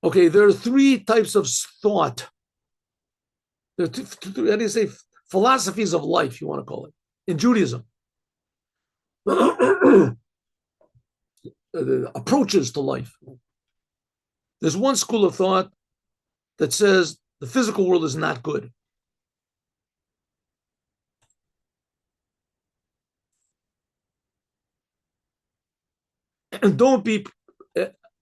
Okay, there are three types of thought. There are how do you say, philosophies of life, you want to call it, in Judaism. Approaches to life. There's one school of thought that says the physical world is not good. And don't be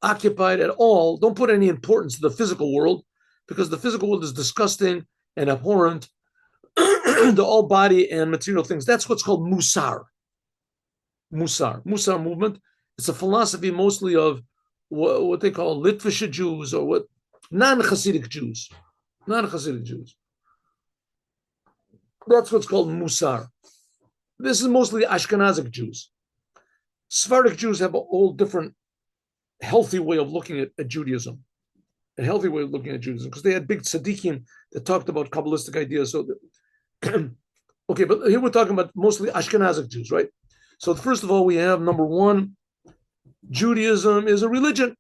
occupied at all. Don't put any importance to the physical world because the physical world is disgusting and abhorrent to all body and material things. That's what's called Mussar. Mussar movement. It's a philosophy mostly of what they call Litvische Jews or what non-Hasidic Jews. Non-Hasidic Jews. That's what's called Mussar. This is mostly Ashkenazic Jews. Sephardic Jews have a whole different healthy way of looking at Judaism. A healthy way of looking at Judaism because they had big tzaddikim that talked about Kabbalistic ideas. So, okay, but here we're talking about mostly Ashkenazic Jews, right? So first of all, we have number one, Judaism is a religion,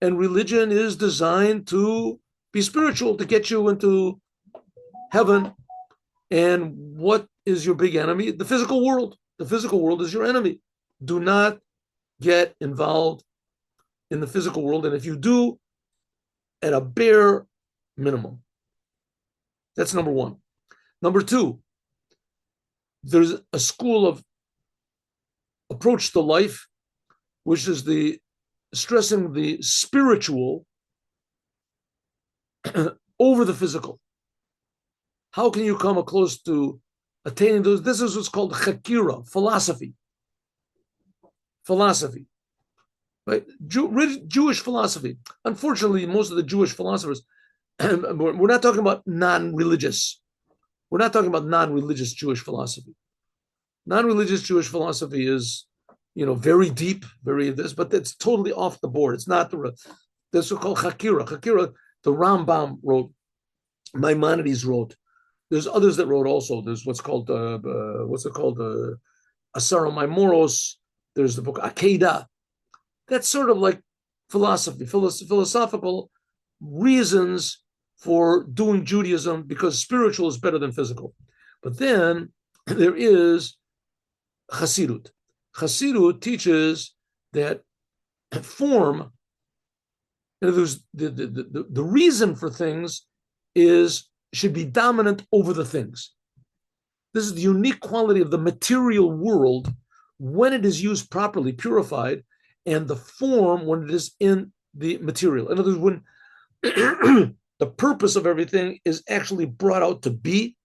and religion is designed to be spiritual, to get you into heaven. And what is your big enemy? The physical world. The physical world is your enemy. Do not get involved in the physical world. And if you do, at a bare minimum. That's number one. Number two, there's a school of approach to life, which is the stressing the spiritual over the physical. How can you come close to attaining those? This is what's called chakira, philosophy. Philosophy, right? Jewish philosophy. Unfortunately, most of the Jewish philosophers, we're not talking about non-religious. We're not talking about non-religious Jewish philosophy. Non-religious Jewish philosophy is, very deep, very this, but it's totally off the board. It's not that's called chakira. Chakira, the Rambam wrote, Maimonides wrote. There's others that wrote also. There's what's called Asara Maimoros. There's the book Akeda. That's sort of like philosophy, philosophical reasons for doing Judaism because spiritual is better than physical. But then there is Chassidut. Chassidut teaches that form, the reason for things should be dominant over the things. This is the unique quality of the material world when it is used properly, purified, and the form when it is in the material. In other words, when the purpose of everything is actually brought out to be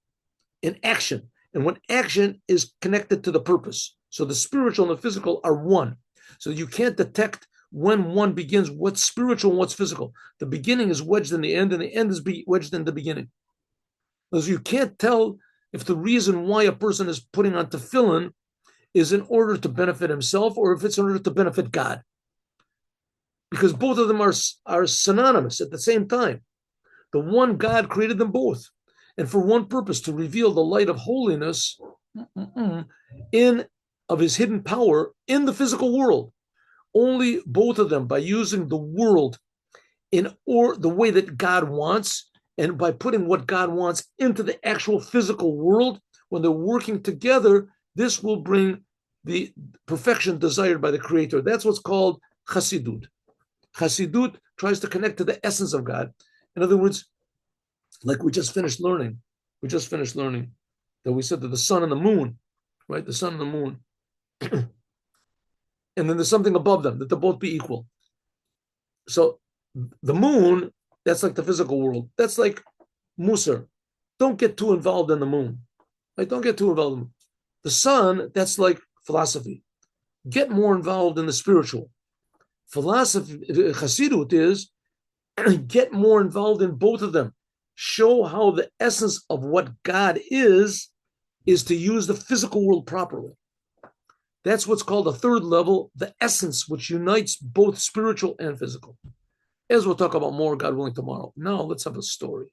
in action, and when action is connected to the purpose. So the spiritual and the physical are one. So you can't detect when one begins what's spiritual and what's physical. The beginning is wedged in the end, and the end is wedged in the beginning. Because you can't tell if the reason why a person is putting on tefillin is in order to benefit himself or if it's in order to benefit God. Because both of them are synonymous at the same time. The one God created them both. And for one purpose, to reveal the light of holiness of his hidden power in the physical world. Only both of them, by using the world or the way that God wants, and by putting what God wants into the actual physical world, when they're working together, this will bring the perfection desired by the Creator. That's what's called Chassidut. Chassidut tries to connect to the essence of God. In other words, like we just finished learning that we said that the sun and the moon, right? The sun and the moon. And then there's something above them, that they'll both be equal. So the moon, that's like the physical world. That's like Mussar. Don't get too involved in the moon. Right? Don't get too involved in the moon. The sun, that's like philosophy. Get more involved in the spiritual. Philosophy, Chassidut is get more involved in both of them. Show how the essence of what God is to use the physical world properly. That's what's called the third level, the essence, which unites both spiritual and physical. As we'll talk about more, God willing, tomorrow. Now let's have a story.